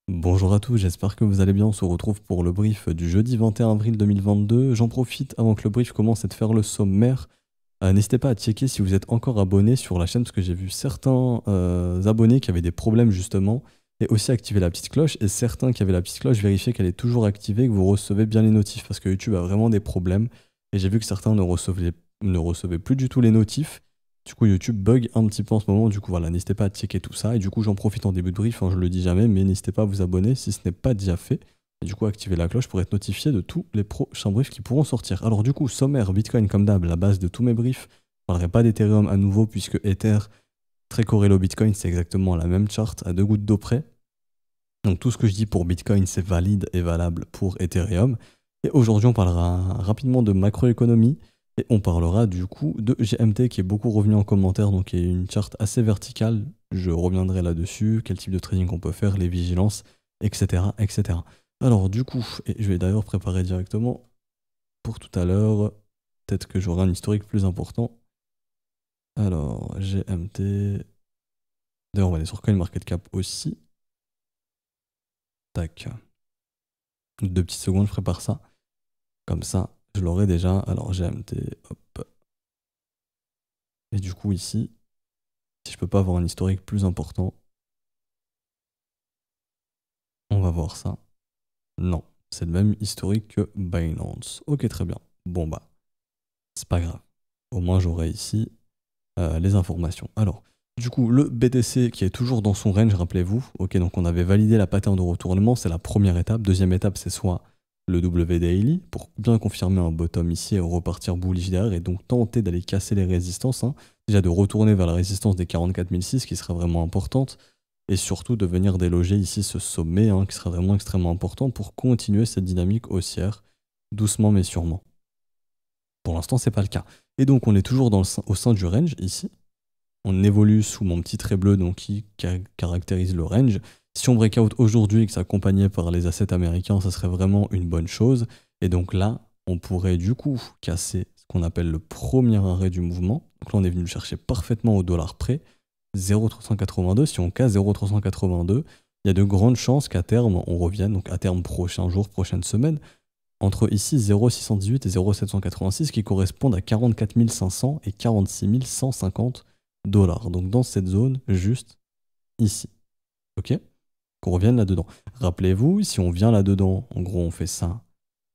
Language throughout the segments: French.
Bonjour à tous, j'espère que vous allez bien. On se retrouve pour le brief du jeudi 21 avril 2022. J'en profite avant que le brief commence et de faire le sommaire. N'hésitez pas à checker si vous êtes encore abonné sur la chaîne parce que j'ai vu certains abonnés qui avaient des problèmes justement et aussi activer la petite cloche et certains qui avaient la petite cloche vérifier qu'elle est toujours activée, que vous recevez bien les notifs parce que YouTube a vraiment des problèmes et j'ai vu que certains ne recevaient plus du tout les notifs. Du coup, YouTube bug un petit peu en ce moment. Du coup, voilà, n'hésitez pas à checker tout ça. Et du coup, j'en profite en début de brief, hein, je le dis jamais, mais n'hésitez pas à vous abonner si ce n'est pas déjà fait. Et du coup, activez la cloche pour être notifié de tous les prochains briefs qui pourront sortir. Alors, du coup, sommaire, Bitcoin comme d'hab, la base de tous mes briefs. Je ne parlerai pas d'Ethereum à nouveau puisque Ether, très corrélé au Bitcoin, c'est exactement la même charte à 2 gouttes d'eau près. Donc, tout ce que je dis pour Bitcoin, c'est valide et valable pour Ethereum. Et aujourd'hui, on parlera rapidement de macroéconomie. Et on parlera du coup de GMT qui est beaucoup revenu en commentaire, donc qui est une charte assez verticale. Je reviendrai là-dessus, quel type de trading on peut faire, les vigilances, etc. etc. Alors du coup, et je vais d'ailleurs préparer directement pour tout à l'heure, peut-être que j'aurai un historique plus important. Alors, GMT. D'ailleurs, on va aller sur CoinMarketCap aussi. Tac. 2 petites secondes, je prépare ça. Comme ça, je l'aurai déjà. Alors GMT, hop. Et du coup ici, si je peux pas avoir un historique plus important, on va voir ça. Non, c'est le même historique que Binance. Ok, très bien. Bon bah, c'est pas grave. Au moins j'aurai ici les informations. Alors, du coup, le BTC qui est toujours dans son range, rappelez-vous. Ok, donc on avait validé la pattern de retournement, c'est la première étape. Deuxième étape, c'est soit le W daily pour bien confirmer un bottom ici et repartir bullish derrière et donc tenter d'aller casser les résistances. Hein. Déjà de retourner vers la résistance des 44 006 qui serait vraiment importante et surtout de venir déloger ici ce sommet hein, qui sera vraiment extrêmement important pour continuer cette dynamique haussière doucement mais sûrement. Pour l'instant, c'est pas le cas. Et donc on est toujours au sein du range ici. On évolue sous mon petit trait bleu donc qui caractérise le range. Si on breakout aujourd'hui et que c'est accompagné par les assets américains, ça serait vraiment une bonne chose. Et donc là, on pourrait du coup casser ce qu'on appelle le premier arrêt du mouvement. Donc là, on est venu le chercher parfaitement au dollar près. 0,382. Si on casse 0,382, il y a de grandes chances qu'à terme, on revienne, donc à terme prochain jour, prochaine semaine, entre ici 0,618 et 0,786 qui correspondent à 44 500 et 46 150 dollars. Donc dans cette zone, juste ici. Ok? Qu'on revienne là-dedans. Rappelez-vous, si on vient là-dedans, en gros on fait ça,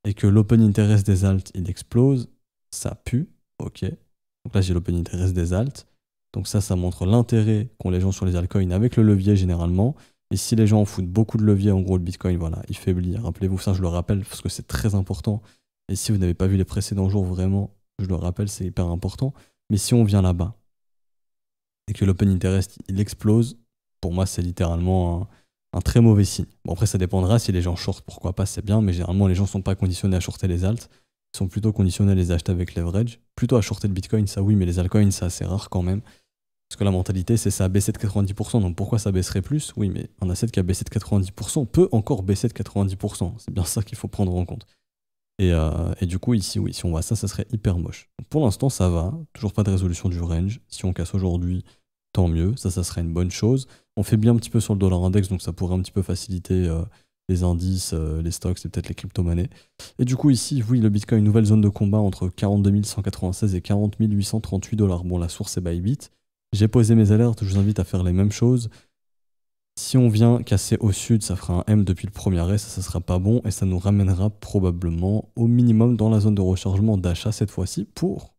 et que l'open interest des alts il explose, ça pue. Ok? Donc là j'ai l'open interest des alts. Donc ça montre l'intérêt qu'ont les gens sur les altcoins avec le levier généralement. Et si les gens en foutent beaucoup de levier, en gros le Bitcoin, voilà, il faiblit. Rappelez-vous ça, je le rappelle parce que c'est très important. Et si vous n'avez pas vu les précédents jours, vraiment, je le rappelle, c'est hyper important. Mais si on vient là-bas et que l'open interest il explose, pour moi c'est littéralement un très mauvais signe. Bon après ça dépendra si les gens shortent, pourquoi pas, c'est bien, mais généralement les gens sont pas conditionnés à shorter les alts, ils sont plutôt conditionnés à les acheter avec leverage. Plutôt à shorter le Bitcoin, ça oui, mais les altcoins c'est assez rare quand même. Parce que la mentalité, c'est ça a baissé de 90%, donc pourquoi ça baisserait plus? Oui, mais un asset qui a baissé de 90% peut encore baisser de 90%. C'est bien ça qu'il faut prendre en compte. Et du coup, ici, oui, si on voit ça, ça serait hyper moche. Donc pour l'instant, ça va. Toujours pas de résolution du range. Si on casse aujourd'hui, tant mieux. Ça serait une bonne chose. On fait bien un petit peu sur le dollar index, donc ça pourrait un petit peu faciliter les indices, les stocks et peut-être les crypto-monnaies. Et du coup, ici, oui, le Bitcoin, nouvelle zone de combat entre 42 196 et 40 838 dollars. Bon, la source est Bybit. J'ai posé mes alertes, je vous invite à faire les mêmes choses. Si on vient casser au sud, ça fera un M depuis le premier arrêt, ça sera pas bon et ça nous ramènera probablement au minimum dans la zone de rechargement d'achat cette fois-ci pour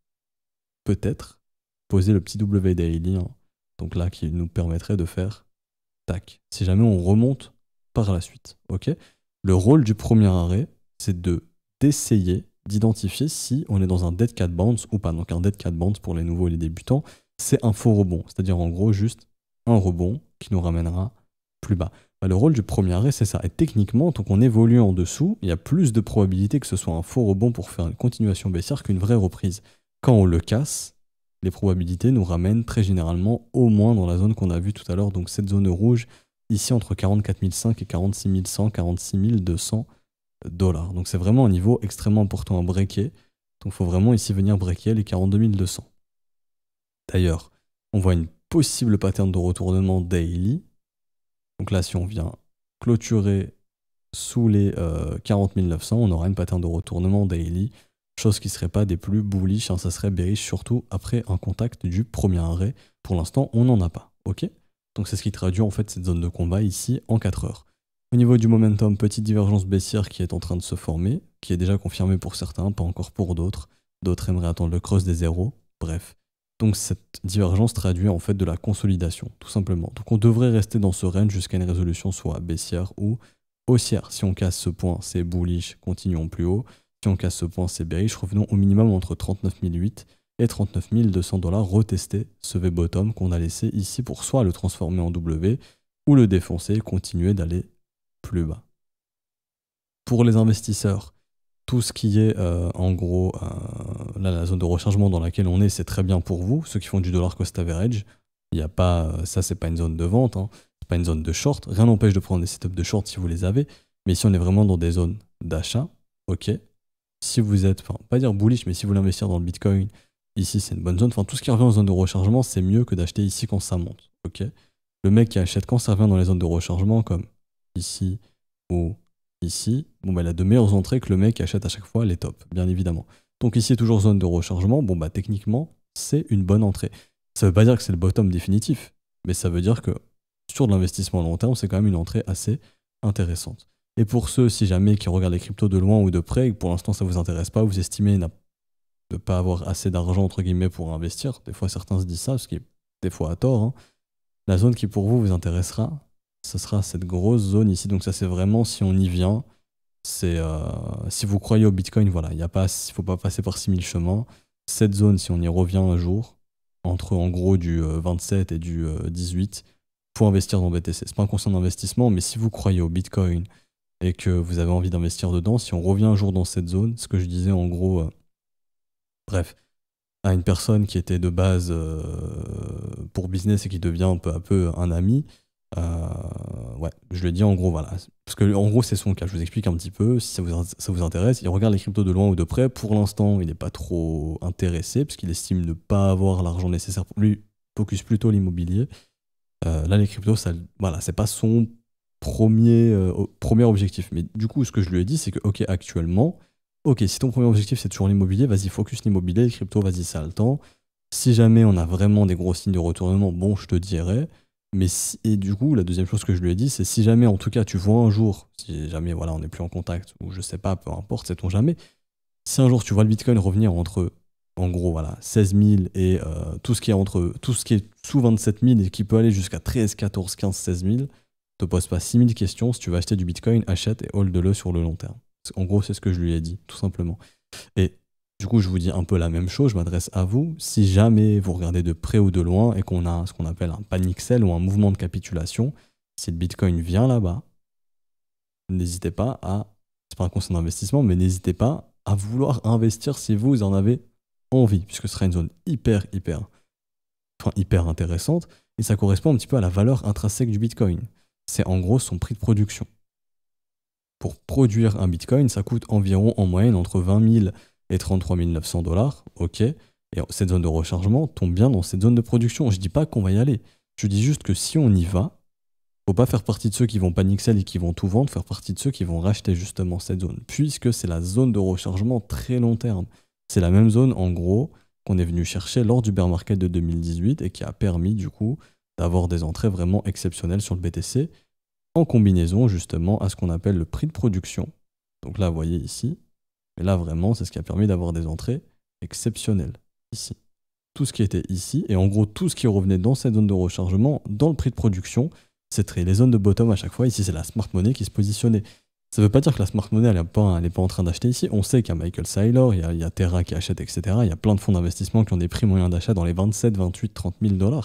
peut-être poser le petit W daily. Hein. Donc là, qui nous permettrait de faire tac. Si jamais on remonte par la suite, ok. Le rôle du premier arrêt, c'est d'essayer d'identifier si on est dans un dead cat bounce ou pas. Donc un dead cat bounce pour les nouveaux et les débutants, c'est un faux rebond, c'est-à-dire en gros juste un rebond qui nous ramènera plus bas. Bah, le rôle du premier arrêt, c'est ça. Et techniquement, tant qu'on évolue en dessous, il y a plus de probabilité que ce soit un faux rebond pour faire une continuation baissière qu'une vraie reprise. Quand on le casse, les probabilités nous ramènent très généralement au moins dans la zone qu'on a vue tout à l'heure, donc cette zone rouge, ici entre 44 500 et 46 100, 46 200 dollars. Donc c'est vraiment un niveau extrêmement important à breaker. Donc il faut vraiment ici venir breaker les 42 200. D'ailleurs, on voit une possible pattern de retournement daily. Donc là, si on vient clôturer sous les 40 900, on aura une pattern de retournement daily, chose qui ne serait pas des plus bullish, hein, ça serait bearish surtout après un contact du premier arrêt. Pour l'instant, on n'en a pas, ok? Donc c'est ce qui traduit en fait cette zone de combat ici en 4 heures. Au niveau du momentum, petite divergence baissière qui est en train de se former, qui est déjà confirmée pour certains, pas encore pour d'autres. D'autres aimeraient attendre le cross des zéros, bref. Donc cette divergence traduit en fait de la consolidation, tout simplement. Donc on devrait rester dans ce range jusqu'à une résolution soit baissière ou haussière. Si on casse ce point, c'est bullish, continuons plus haut. Si on casse ce point, c'est bearish, revenons au minimum entre 39 008 et 39 200 $, retester ce V-bottom qu'on a laissé ici pour soit le transformer en W ou le défoncer et continuer d'aller plus bas. Pour les investisseurs, tout ce qui est en gros là, la zone de rechargement dans laquelle on est, c'est très bien pour vous, ceux qui font du dollar cost average. Il y a pas, ça c'est pas une zone de vente, hein, c'est pas une zone de short. Rien n'empêche de prendre des setups de short si vous les avez, mais ici on est vraiment dans des zones d'achat, ok. Si vous êtes, enfin pas dire bullish, mais si vous voulez investir dans le Bitcoin, ici c'est une bonne zone. Enfin tout ce qui revient en zone de rechargement, c'est mieux que d'acheter ici quand ça monte, ok. Le mec qui achète quand ça revient dans les zones de rechargement, comme ici ou ici, bon bah il a de meilleures entrées que le mec qui achète à chaque fois les tops, bien évidemment. Donc ici toujours zone de rechargement, bon bah techniquement c'est une bonne entrée. Ça veut pas dire que c'est le bottom définitif, mais ça veut dire que sur de l'investissement à long terme, c'est quand même une entrée assez intéressante. Et pour ceux, si jamais, qui regardent les cryptos de loin ou de près, et que pour l'instant ça vous intéresse pas, vous estimez ne pas avoir assez d'argent entre guillemets pour investir, des fois certains se disent ça, ce qui est des fois à tort, hein. La zone qui pour vous intéressera, ce sera cette grosse zone ici. Donc ça c'est vraiment si on y vient, c'est si vous croyez au Bitcoin, voilà, il ne faut pas passer par 6000 chemins. Cette zone, si on y revient un jour, entre en gros du 27 et du 18, faut investir dans BTC. C'est pas un conseil d'investissement, mais si vous croyez au Bitcoin et que vous avez envie d'investir dedans, si on revient un jour dans cette zone, ce que je disais en gros, bref, à une personne qui était de base pour business et qui devient peu à peu un ami, ouais, je le dis en gros, voilà. Parce que en gros, c'est son cas. Je vous explique un petit peu si ça vous intéresse. Il regarde les cryptos de loin ou de près. Pour l'instant, il n'est pas trop intéressé parce qu'il estime ne pas avoir l'argent nécessaire pour lui. Focus plutôt l'immobilier. Là, les cryptos, ça, voilà, c'est pas son premier objectif. Mais du coup, ce que je lui ai dit, c'est que, ok, actuellement, ok, si ton premier objectif c'est toujours l'immobilier, vas-y, focus l'immobilier, les cryptos, vas-y, ça a le temps. Si jamais on a vraiment des gros signes de retournement, bon, je te dirais. Mais et du coup, la deuxième chose que je lui ai dit, c'est si jamais, en tout cas, tu vois un jour, si jamais, voilà, on n'est plus en contact, ou je sais pas, peu importe, sait-on jamais, si un jour tu vois le Bitcoin revenir entre, en gros, voilà, 16 000 et tout ce qui est sous 27 000 et qui peut aller jusqu'à 13, 14, 15, 16 000, te pose pas 6 000 questions. Si tu veux acheter du Bitcoin, achète et hold-le sur le long terme. En gros, c'est ce que je lui ai dit, tout simplement. Et du coup, je vous dis un peu la même chose, je m'adresse à vous. Si jamais vous regardez de près ou de loin et qu'on a ce qu'on appelle un panic sell ou un mouvement de capitulation, si le Bitcoin vient là-bas, n'hésitez pas à, c'est pas un conseil d'investissement, mais n'hésitez pas à vouloir investir si vous en avez envie, puisque ce sera une zone hyper intéressante et ça correspond un petit peu à la valeur intrinsèque du Bitcoin. C'est en gros son prix de production. Pour produire un Bitcoin, ça coûte environ en moyenne entre 20 000 et 33 900 $, ok. Et cette zone de rechargement tombe bien dans cette zone de production. Je dis pas qu'on va y aller. Je dis juste que si on y va, faut pas faire partie de ceux qui vont panic sell et qui vont tout vendre, faire partie de ceux qui vont racheter justement cette zone, puisque c'est la zone de rechargement très long terme. C'est la même zone en gros qu'on est venu chercher lors du bear market de 2018 et qui a permis du coup d'avoir des entrées vraiment exceptionnelles sur le BTC en combinaison justement à ce qu'on appelle le prix de production. Donc là, vous voyez ici, mais là vraiment, c'est ce qui a permis d'avoir des entrées exceptionnelles ici. Tout ce qui était ici, et en gros tout ce qui revenait dans cette zone de rechargement, dans le prix de production, c'était les zones de bottom à chaque fois. Ici, c'est la smart money qui se positionnait. Ça ne veut pas dire que la smart money, elle n'est pas en train d'acheter ici. On sait qu'il y a Michael Saylor, il y a Terra qui achète, etc. Il y a plein de fonds d'investissement qui ont des prix moyens d'achat dans les 27, 28, 30 000 $.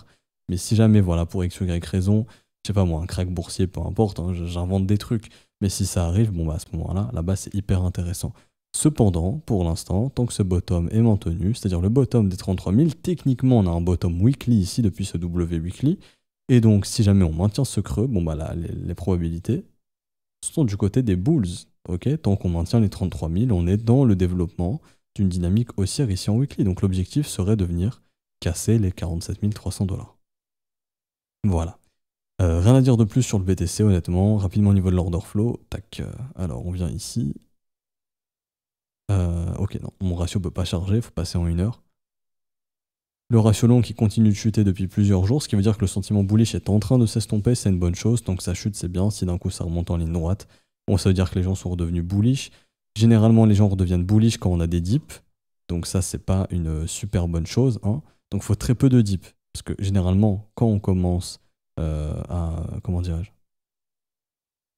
Mais si jamais, voilà, pour X ou Y raison, je sais pas moi, un crack boursier, peu importe, hein, j'invente des trucs. Mais si ça arrive, bon bah à ce moment-là, là-bas, c'est hyper intéressant. Cependant, pour l'instant, tant que ce bottom est maintenu, c'est-à-dire le bottom des 33 000, techniquement, on a un bottom weekly ici depuis ce W weekly. Et donc, si jamais on maintient ce creux, bon bah là, les probabilités sont du côté des bulls. Okay, tant qu'on maintient les 33 000, on est dans le développement d'une dynamique haussière ici en weekly. Donc l'objectif serait de venir casser les 47 300 $. Voilà. Rien à dire de plus sur le BTC, honnêtement. Rapidement au niveau de l'order flow. Tac. Alors, on vient ici. Ok, non, mon ratio peut pas charger, il faut passer en 1 heure. Le ratio long qui continue de chuter depuis plusieurs jours, ce qui veut dire que le sentiment bullish est en train de s'estomper, c'est une bonne chose. Tant que ça chute, c'est bien. Si d'un coup ça remonte en ligne droite, bon, ça veut dire que les gens sont redevenus bullish. Généralement, les gens redeviennent bullish quand on a des dips. Donc ça, c'est pas une super bonne chose, hein. Donc il faut très peu de dips. Parce que généralement, quand on commence comment dirais-je,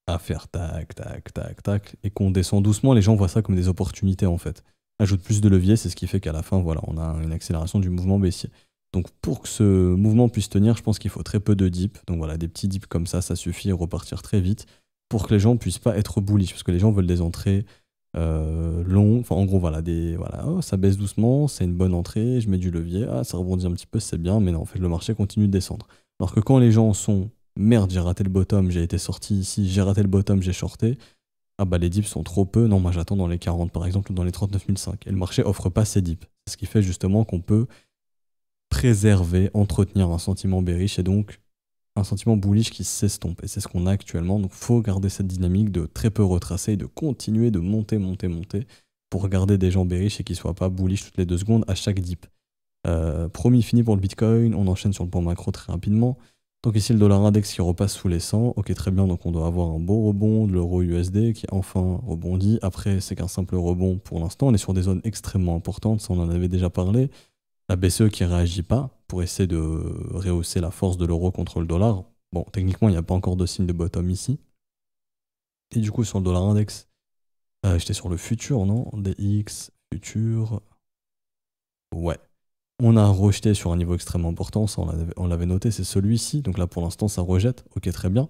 à faire tac, tac, tac, tac, et qu'on descend doucement, les gens voient ça comme des opportunités en fait. Ajoute plus de levier, c'est ce qui fait qu'à la fin, voilà, on a une accélération du mouvement baissier. Donc pour que ce mouvement puisse tenir, je pense qu'il faut très peu de dips. Donc voilà, des petits dips comme ça suffit à repartir très vite pour que les gens puissent pas être bullish, parce que les gens veulent des entrées longues. Enfin, en gros, voilà, voilà, oh, ça baisse doucement, c'est une bonne entrée, je mets du levier, ah, ça rebondit un petit peu, c'est bien, mais non, en fait, le marché continue de descendre. Alors que quand les gens sont merde, j'ai raté le bottom, j'ai été sorti ici, j'ai raté le bottom, j'ai shorté. Ah bah les dips sont trop peu, non moi j'attends dans les 40 par exemple ou dans les 39 500. Et le marché offre pas ces dips. C'est ce qui fait justement qu'on peut préserver, entretenir un sentiment bearish et donc un sentiment bullish qui s'estompe. Et c'est ce qu'on a actuellement, donc faut garder cette dynamique de très peu retracer et de continuer de monter, monter, monter pour garder des gens bearish et qu'ils soient pas bullish toutes les 2 secondes à chaque dip. Promis, fini pour le Bitcoin, on enchaîne sur le point macro très rapidement. Donc ici le dollar index qui repasse sous les 100, ok très bien, donc on doit avoir un beau rebond de l'euro USD qui enfin rebondit. Après c'est qu'un simple rebond pour l'instant, on est sur des zones extrêmement importantes, ça on en avait déjà parlé. La BCE qui réagit pas pour essayer de rehausser la force de l'euro contre le dollar. Bon, techniquement il n'y a pas encore de signe de bottom ici. Et du coup sur le dollar index, j'étais sur le futur, non? DX, futur... Ouais. On a rejeté sur un niveau extrêmement important, ça on l'avait noté, c'est celui-ci. Donc là pour l'instant ça rejette, ok très bien.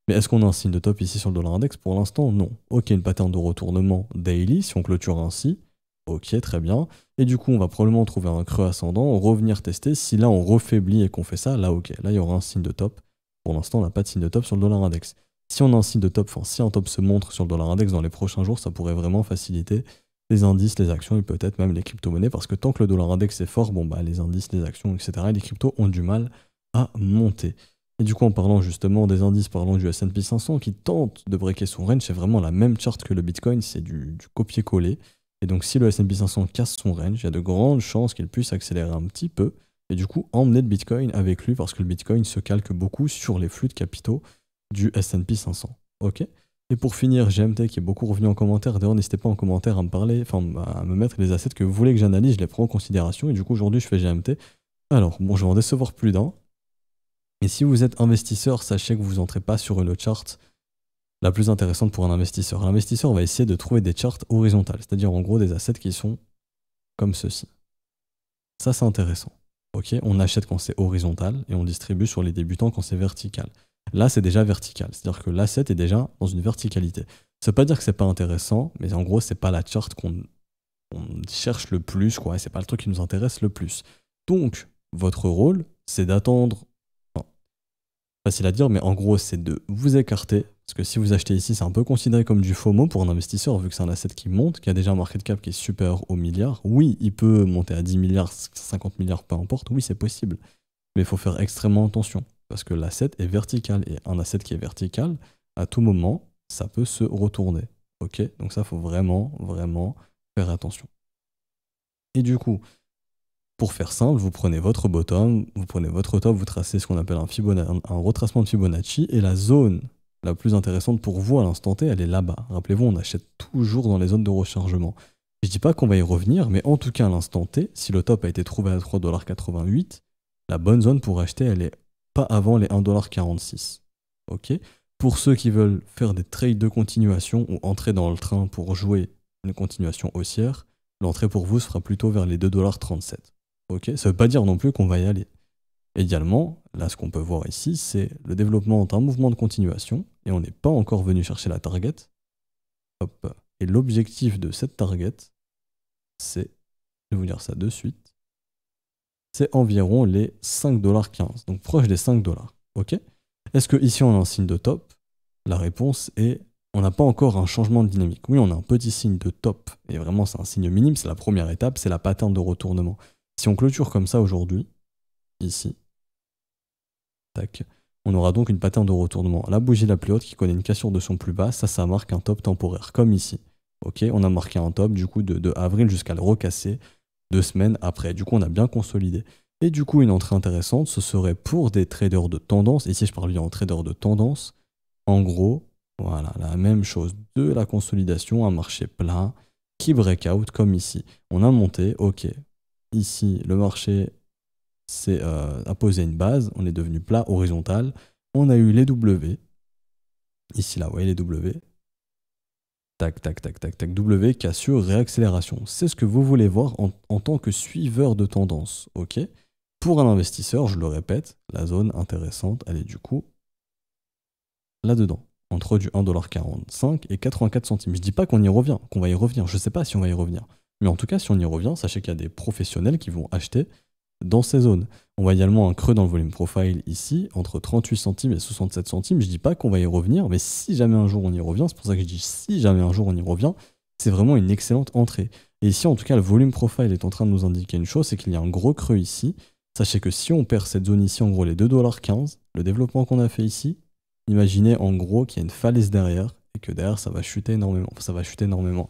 Mais est-ce qu'on a un signe de top ici sur le dollar index? Pour l'instant non. Ok, une pattern de retournement daily, si on clôture ainsi, ok très bien. Et du coup on va probablement trouver un creux ascendant, revenir tester. Si là on refaiblit et qu'on fait ça, là ok, là il y aura un signe de top. Pour l'instant on n'a pas de signe de top sur le dollar index. Si on a un signe de top, enfin si un top se montre sur le dollar index dans les prochains jours, ça pourrait vraiment faciliter les indices, les actions et peut-être même les crypto-monnaies, parce que tant que le dollar index est fort, bon bah les indices, les actions, etc., et les cryptos ont du mal à monter. Et du coup, en parlant justement des indices, parlons du S&P 500 qui tente de breaker son range, c'est vraiment la même charte que le Bitcoin, c'est du copier-coller. Et donc si le S&P 500 casse son range, il y a de grandes chances qu'il puisse accélérer un petit peu, et du coup emmener le Bitcoin avec lui, parce que le Bitcoin se calque beaucoup sur les flux de capitaux du S&P 500. Ok ? Et pour finir, GMT qui est beaucoup revenu en commentaire. D'ailleurs, n'hésitez pas en commentaire à me parler, enfin à me mettre les assets que vous voulez que j'analyse, je les prends en considération. Et du coup, aujourd'hui, je fais GMT. Alors, bon, je vais en décevoir plus d'un. Et si vous êtes investisseur, sachez que vous n'entrez pas sur une charte la plus intéressante pour un investisseur. L'investisseur va essayer de trouver des charts horizontales, c'est-à-dire en gros des assets qui sont comme ceci. Ça, c'est intéressant. Ok, on achète quand c'est horizontal et on distribue sur les débutants quand c'est vertical. Là, c'est déjà vertical, c'est-à-dire que l'asset est déjà dans une verticalité. Ça veut pas dire que c'est pas intéressant, mais en gros, c'est pas la chart qu'on cherche le plus, quoi, et c'est pas le truc qui nous intéresse le plus. Donc, votre rôle, c'est d'attendre. Enfin, facile à dire, mais en gros, c'est de vous écarter. Parce que si vous achetez ici, c'est un peu considéré comme du FOMO pour un investisseur, vu que c'est un asset qui monte, qui a déjà un market cap qui est supérieur au milliard. Oui, il peut monter à 10 milliards, 50 milliards, peu importe. Oui, c'est possible. Mais il faut faire extrêmement attention. Parce que l'asset est vertical. Et un asset qui est vertical, à tout moment, ça peut se retourner. Ok? Donc ça, il faut vraiment, vraiment faire attention. Et du coup, pour faire simple, vous prenez votre bottom, vous prenez votre top, vous tracez ce qu'on appelle un retracement de Fibonacci, et la zone la plus intéressante pour vous à l'instant T, elle est là-bas. Rappelez-vous, on achète toujours dans les zones de rechargement. Je dis pas qu'on va y revenir, mais en tout cas à l'instant T, si le top a été trouvé à 3,88$, la bonne zone pour acheter, elle est pas avant les 1,46$. Ok ? Pour ceux qui veulent faire des trades de continuation ou entrer dans le train pour jouer une continuation haussière, l'entrée pour vous sera plutôt vers les 2,37$. Ok, ça ne veut pas dire non plus qu'on va y aller. Également, là, ce qu'on peut voir ici, c'est le développement d'un mouvement de continuation, et on n'est pas encore venu chercher la target. Hop. Et l'objectif de cette target, c'est, je vais vous dire ça de suite, c'est environ les 5,15$, donc proche des 5$. Ok. Est-ce que ici on a un signe de top? La réponse est, on n'a pas encore un changement de dynamique. Oui, on a un petit signe de top, et vraiment c'est un signe minime, c'est la première étape, c'est la pattern de retournement. Si on clôture comme ça aujourd'hui, ici, tac, On aura donc une pattern de retournement. La bougie la plus haute qui connaît une cassure de son plus bas, ça marque un top temporaire, comme ici. Ok, on a marqué un top du coup de avril jusqu'à le recasser 2 semaines après. Du coup, on a bien consolidé. Et du coup, une entrée intéressante, ce serait pour des traders de tendance. Ici, je parle bien en trader de tendance. En gros, voilà, la même chose. De la consolidation, un marché plat qui breakout comme ici. On a monté, ok. Ici, le marché a posé une base. On est devenu plat, horizontal. On a eu les W. Ici, là, vous voyez les W. Tac, tac, tac, tac, tac. W, cassure, réaccélération. C'est ce que vous voulez voir en tant que suiveur de tendance, ok? Pour un investisseur, je le répète, la zone intéressante, elle est du coup là-dedans, entre du 1,45$ et 84 centimes. Je dis pas qu'on y revient, qu'on va y revenir, je sais pas si on va y revenir. Mais en tout cas, si on y revient, sachez qu'il y a des professionnels qui vont acheter dans ces zones. On voit également un creux dans le volume profile ici, entre 38 centimes et 67 centimes. Je dis pas qu'on va y revenir, mais si jamais un jour on y revient, c'est pour ça que je dis si jamais un jour on y revient, c'est vraiment une excellente entrée. Et ici, en tout cas, le volume profile est en train de nous indiquer une chose, c'est qu'il y a un gros creux ici. Sachez que si on perd cette zone ici, en gros les 2,15$, le développement qu'on a fait ici, imaginez en gros qu'il y a une falaise derrière et que derrière ça va chuter énormément. Enfin, ça va chuter énormément.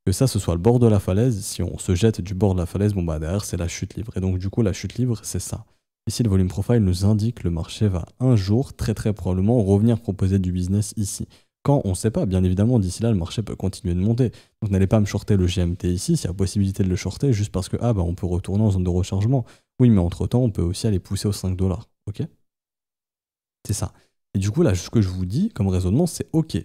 Que ça, ce soit le bord de la falaise, si on se jette du bord de la falaise, bon bah derrière c'est la chute libre. Et donc du coup la chute libre c'est ça. Ici le volume profile nous indique que le marché va un jour très probablement revenir proposer du business ici. Quand on ne sait pas, bien évidemment d'ici là le marché peut continuer de monter. Donc n'allez pas me shorter le GMT ici, s'il y a possibilité de le shorter juste parce que ah bah on peut retourner en zone de rechargement. Oui mais entre temps on peut aussi aller pousser aux 5$. Ok? C'est ça. Et du coup là ce que je vous dis comme raisonnement c'est ok.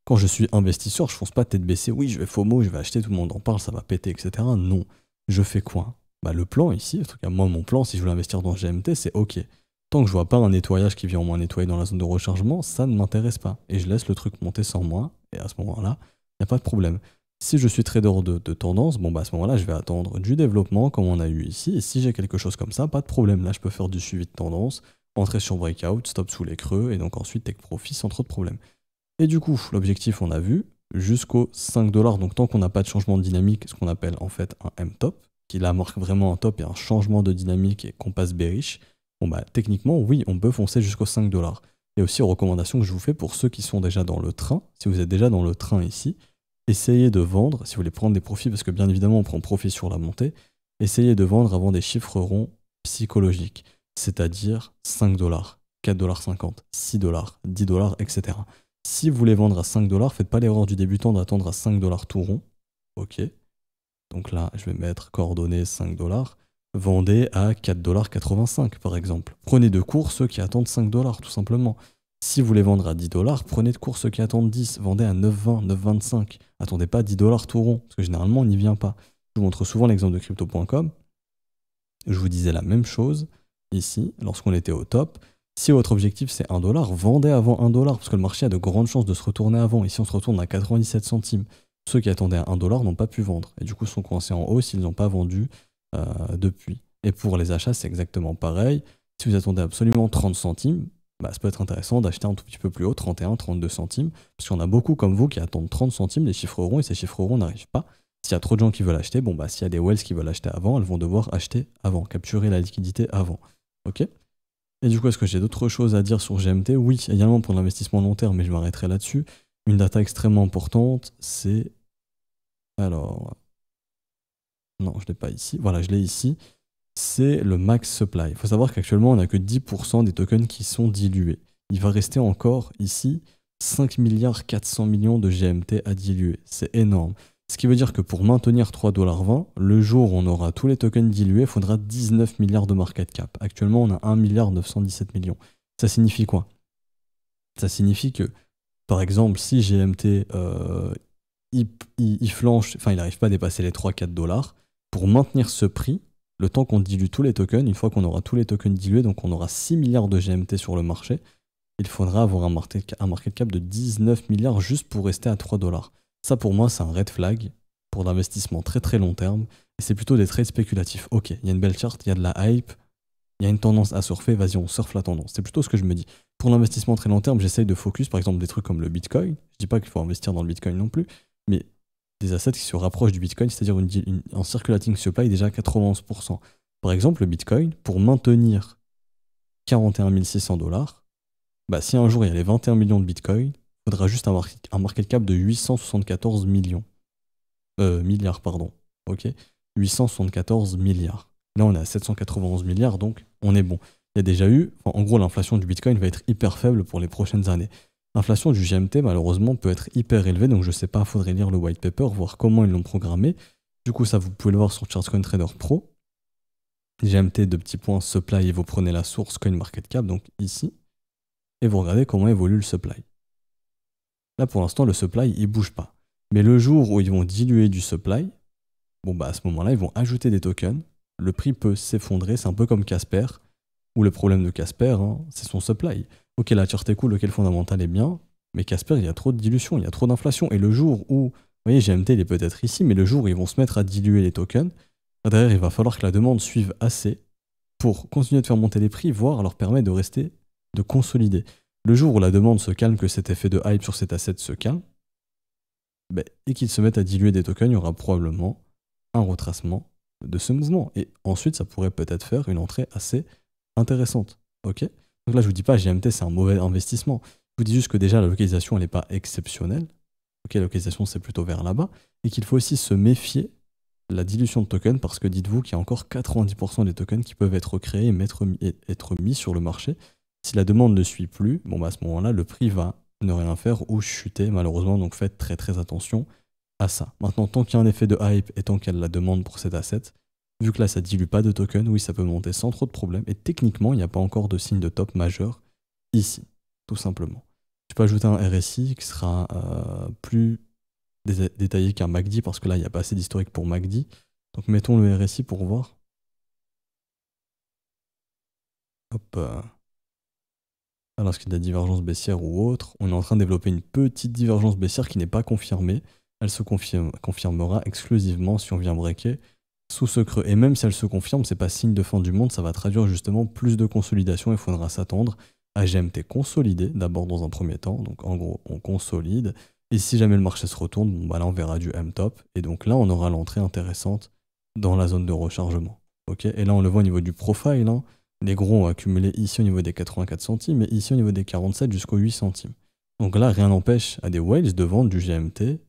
Quand je suis investisseur, je fonce pas tête baissée, oui, je vais FOMO, je vais acheter, tout le monde en parle, ça va péter, etc. Non. Je fais quoi? Bah, le plan ici, en tout cas, moi, mon plan, si je veux investir dans GMT, c'est OK. Tant que je vois pas un nettoyage qui vient au moins nettoyer dans la zone de rechargement, ça ne m'intéresse pas. Et je laisse le truc monter sans moi, et à ce moment-là, il n'y a pas de problème. Si je suis trader de tendance, bon, bah, à ce moment-là, je vais attendre du développement, comme on a eu ici. Et si j'ai quelque chose comme ça, pas de problème. Là, je peux faire du suivi de tendance, entrer sur breakout, stop sous les creux, et donc ensuite take profit sans trop de problème. Et du coup, l'objectif, on a vu, jusqu'aux 5$. Donc tant qu'on n'a pas de changement de dynamique, ce qu'on appelle en fait un M-top, qui là marque vraiment un top et un changement de dynamique et qu'on passe bearish, bon bah techniquement, oui, on peut foncer jusqu'aux 5$. Et aussi, recommandations que je vous fais pour ceux qui sont déjà dans le train, si vous êtes déjà dans le train ici, essayez de vendre, si vous voulez prendre des profits, parce que bien évidemment, on prend profit sur la montée, essayez de vendre avant des chiffres ronds psychologiques, c'est-à-dire 5$, 4,50$, 6$, 10$, etc. Si vous voulez vendre à 5$, faites pas l'erreur du débutant d'attendre à 5$ tout rond. Ok. Donc là, je vais mettre coordonnées 5$. Vendez à 4,85$ par exemple. Prenez de court ceux qui attendent 5$ tout simplement. Si vous voulez vendre à 10$, prenez de court ceux qui attendent 10. Vendez à 9,20$, 9,25$. Attendez pas à 10$ tout rond, parce que généralement on n'y vient pas. Je vous montre souvent l'exemple de crypto.com. Je vous disais la même chose ici, lorsqu'on était au top. Si votre objectif c'est 1$, vendez avant 1$, parce que le marché a de grandes chances de se retourner avant. Ici on se retourne à 97 centimes. Ceux qui attendaient à 1$ n'ont pas pu vendre. Et du coup sont coincés en haut s'ils n'ont pas vendu depuis. Et pour les achats c'est exactement pareil. Si vous attendez absolument 30 centimes, bah, ça peut être intéressant d'acheter un tout petit peu plus haut, 31, 32 centimes. Parce qu'il y en a beaucoup comme vous qui attendent 30 centimes, les chiffres ronds, et ces chiffres ronds n'arrivent pas. S'il y a trop de gens qui veulent acheter, bon bah s'il y a des whales qui veulent acheter avant, elles vont devoir acheter avant, capturer la liquidité avant. Ok? Et du coup, est-ce que j'ai d'autres choses à dire sur GMT? Oui, également pour l'investissement long terme, mais je m'arrêterai là-dessus. Une data extrêmement importante, c'est... Alors... Non, je ne l'ai pas ici. Voilà, je l'ai ici. C'est le max supply. Il faut savoir qu'actuellement, on n'a que 10% des tokens qui sont dilués. Il va rester encore ici 5,4 milliards de GMT à diluer. C'est énorme. Ce qui veut dire que pour maintenir 3,20$, le jour où on aura tous les tokens dilués, il faudra 19 milliards de market cap. Actuellement, on a 1,917 milliard. Ça signifie quoi? Ça signifie que, par exemple, si GMT il flanche, enfin il n'arrive pas à dépasser les 3-4$, pour maintenir ce prix, le temps qu'on dilue tous les tokens, une fois qu'on aura tous les tokens dilués, donc on aura 6 milliards de GMT sur le marché, il faudra avoir un market cap de 19 milliards juste pour rester à 3$. Ça pour moi c'est un red flag pour l'investissement très long terme, et c'est plutôt des trades spéculatifs. Ok, il y a une belle charte, il y a de la hype, il y a une tendance à surfer, vas-y on surfe la tendance. C'est plutôt ce que je me dis. Pour l'investissement très long terme, j'essaye de focus par exemple des trucs comme le Bitcoin. Je dis pas qu'il faut investir dans le Bitcoin non plus, mais des assets qui se rapprochent du Bitcoin, c'est-à-dire un circulating supply déjà à 91%. Par exemple, le Bitcoin, pour maintenir 41 600$, Bah, si un jour il y a les 21 millions de Bitcoin, il faudra juste un market cap de 874 millions. Milliards, pardon. Ok? 874 milliards. Là, on est à 791 milliards, donc on est bon. Il y a déjà eu, en gros, l'inflation du Bitcoin va être hyper faible pour les prochaines années. L'inflation du GMT, malheureusement, peut être hyper élevée, donc je sais pas, il faudrait lire le white paper, voir comment ils l'ont programmé. Du coup, ça, vous pouvez le voir sur ChartCoinTrader Pro. GMT, de petits points, supply, et vous prenez la source CoinMarketCap, donc ici, et vous regardez comment évolue le supply. Là, pour l'instant, le supply, il bouge pas. Mais le jour où ils vont diluer du supply, bon, bah, à ce moment-là, ils vont ajouter des tokens. Le prix peut s'effondrer. C'est un peu comme Casper, où le problème de Casper, hein, c'est son supply. Ok, la charte est cool, ok, le fondamental est bien, mais Casper, il y a trop de dilution, il y a trop d'inflation. Et le jour où, vous voyez, GMT, il est peut-être ici, mais le jour où ils vont se mettre à diluer les tokens, derrière, il va falloir que la demande suive assez pour continuer de faire monter les prix, voire leur permettre de rester, de consolider. Le jour où la demande se calme, que cet effet de hype sur cet asset se calme, bah, et qu'ils se mettent à diluer des tokens, il y aura probablement un retracement de ce mouvement. Et ensuite, ça pourrait peut-être faire une entrée assez intéressante. Ok? Donc là, je vous dis pas, GMT, c'est un mauvais investissement. Je vous dis juste que déjà, la localisation, elle n'est pas exceptionnelle. Ok, la localisation, c'est plutôt vers là-bas. Et qu'il faut aussi se méfier de la dilution de tokens, parce que dites-vous qu'il y a encore 90% des tokens qui peuvent être créés et être mis sur le marché. Si la demande ne suit plus, bon, bah, à ce moment-là, le prix va ne rien faire ou chuter, malheureusement. Donc faites très très attention à ça. Maintenant, tant qu'il y a un effet de hype et tant qu'il y a de la demande pour cet asset, vu que là, ça dilue pas de tokens, oui, ça peut monter sans trop de problèmes. Et techniquement, il n'y a pas encore de signe de top majeur ici, tout simplement. Je peux ajouter un RSI qui sera plus détaillé qu'un MACD, parce que là, il n'y a pas assez d'historique pour MACD. Donc, mettons le RSI pour voir. Hop. Alors, est-ce qu'il y a de la divergence baissière ou autre? On est en train de développer une petite divergence baissière qui n'est pas confirmée. Elle se confirmera exclusivement si on vient breaker sous ce creux. Et même si elle se confirme, c'est pas signe de fin du monde, ça va traduire justement plus de consolidation. Il faudra s'attendre à GMT consolider d'abord dans un premier temps. Donc en gros, on consolide. Et si jamais le marché se retourne, bon, bah là on verra du M-top. Et donc là, on aura l'entrée intéressante dans la zone de rechargement. Okay, et là, on le voit au niveau du profile. Hein. Les gros ont accumulé ici au niveau des 84 centimes et ici au niveau des 47 jusqu'aux 8 centimes. Donc là, rien n'empêche à des whales de vendre du GMT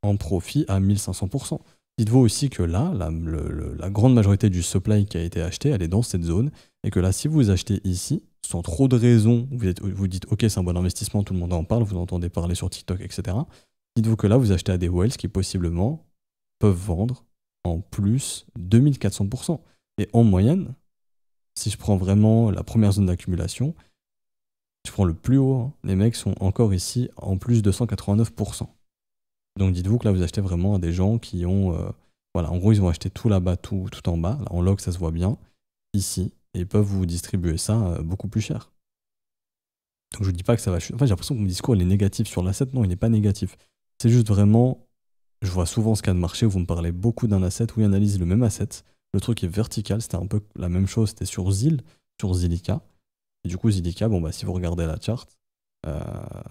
en profit à 1500%. Dites-vous aussi que là, la grande majorité du supply qui a été acheté, elle est dans cette zone. Et que là, si vous achetez ici, sans trop de raisons, vous dites ok, c'est un bon investissement, tout le monde en parle, vous entendez parler sur TikTok, etc. Dites-vous que là, vous achetez à des whales qui possiblement peuvent vendre en plus 2400%. Et en moyenne, si je prends vraiment la première zone d'accumulation, je prends le plus haut, hein, les mecs sont encore ici en plus de 189%. Donc dites-vous que là, vous achetez vraiment à des gens qui ont... voilà, en gros, ils ont acheté tout là-bas, tout en bas. Là, en log, ça se voit bien. Ici. Et ils peuvent vous distribuer ça beaucoup plus cher. Donc je ne dis pas que ça va chuter. Enfin, j'ai l'impression que mon discours il est négatif sur l'asset. Non, il n'est pas négatif. C'est juste vraiment... Je vois souvent ce cas de marché où vous me parlez beaucoup d'un asset, où ils analysent le même asset. Le truc est vertical. C'était un peu la même chose. C'était sur ZIL, sur Zilliqa. Et du coup, Zilliqa, bon, bah, si vous regardez la charte,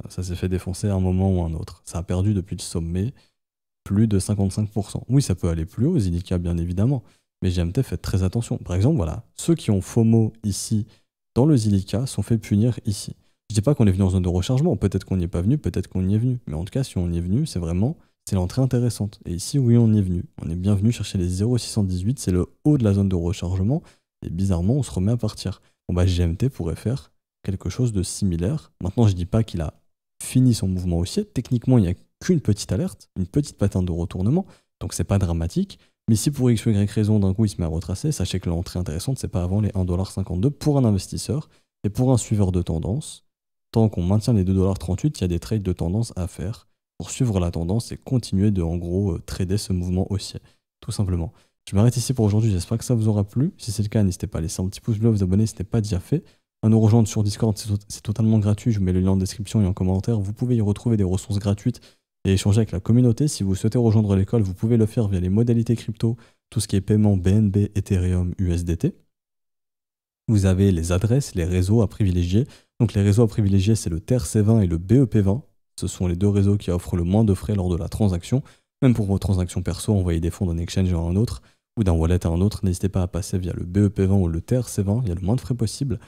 ça s'est fait défoncer à un moment ou un autre. Ça a perdu depuis le sommet plus de 55%. Oui, ça peut aller plus haut, Zilliqa, bien évidemment. Mais GMT, faites très attention. Par exemple, voilà, ceux qui ont FOMO ici, dans le Zilliqa, sont fait punir ici. Je dis pas qu'on est venu en zone de rechargement. Peut-être qu'on n'y est pas venu, peut-être qu'on y est venu. Mais en tout cas, si on y est venu, c'est l'entrée intéressante. Et ici, oui, on y est venu. On est bien venu chercher les 0,618. C'est le haut de la zone de rechargement. Et bizarrement, on se remet à partir. Bon, bah, GMT pourrait faire quelque chose de similaire. Maintenant, je dis pas qu'il a fini son mouvement haussier. Techniquement, il n'y a qu'une petite alerte, une petite pattern de retournement, donc c'est pas dramatique. Mais si pour X ou Y raison, d'un coup, il se met à retracer, sachez que l'entrée intéressante, c'est pas avant les 1,52$ pour un investisseur et pour un suiveur de tendance. Tant qu'on maintient les 2,38$, il y a des trades de tendance à faire pour suivre la tendance et continuer de, en gros, trader ce mouvement haussier, tout simplement. Je m'arrête ici pour aujourd'hui, j'espère que ça vous aura plu. Si c'est le cas, n'hésitez pas à laisser un petit pouce bleu, à vous abonner si ce n'est pas déjà fait. À nous rejoindre sur Discord, c'est totalement gratuit, je vous mets le lien en description et en commentaire. Vous pouvez y retrouver des ressources gratuites et échanger avec la communauté. Si vous souhaitez rejoindre l'école, vous pouvez le faire via les modalités crypto, tout ce qui est paiement BNB, Ethereum, USDT. Vous avez les adresses, les réseaux à privilégier. Donc les réseaux à privilégier, c'est le TRC20 et le BEP20. Ce sont les deux réseaux qui offrent le moins de frais lors de la transaction. Même pour vos transactions perso, envoyer des fonds d'un exchange à un autre ou d'un wallet à un autre, n'hésitez pas à passer via le BEP20 ou le TRC20, il y a le moins de frais possible.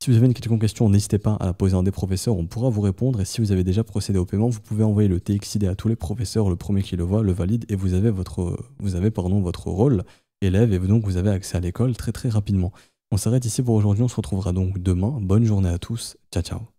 Si vous avez une quelconque question, n'hésitez pas à la poser à un des professeurs, on pourra vous répondre. Et si vous avez déjà procédé au paiement, vous pouvez envoyer le TXID à tous les professeurs. Le premier qui le voit le valide et vous avez votre rôle élève et donc vous avez accès à l'école très très rapidement. On s'arrête ici pour aujourd'hui, on se retrouvera donc demain. Bonne journée à tous, ciao ciao.